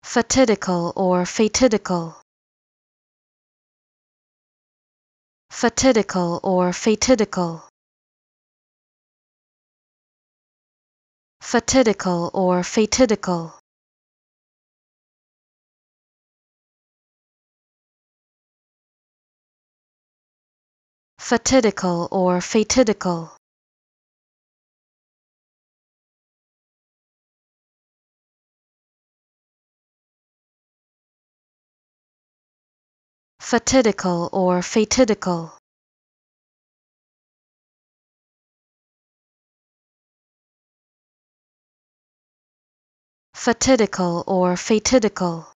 Fatidical or fatidical. Fatidical or fatidical. Fatidical or fatidical. Fatidical or fatidical. Fatidical or fatidical. Fatidical or fatidical.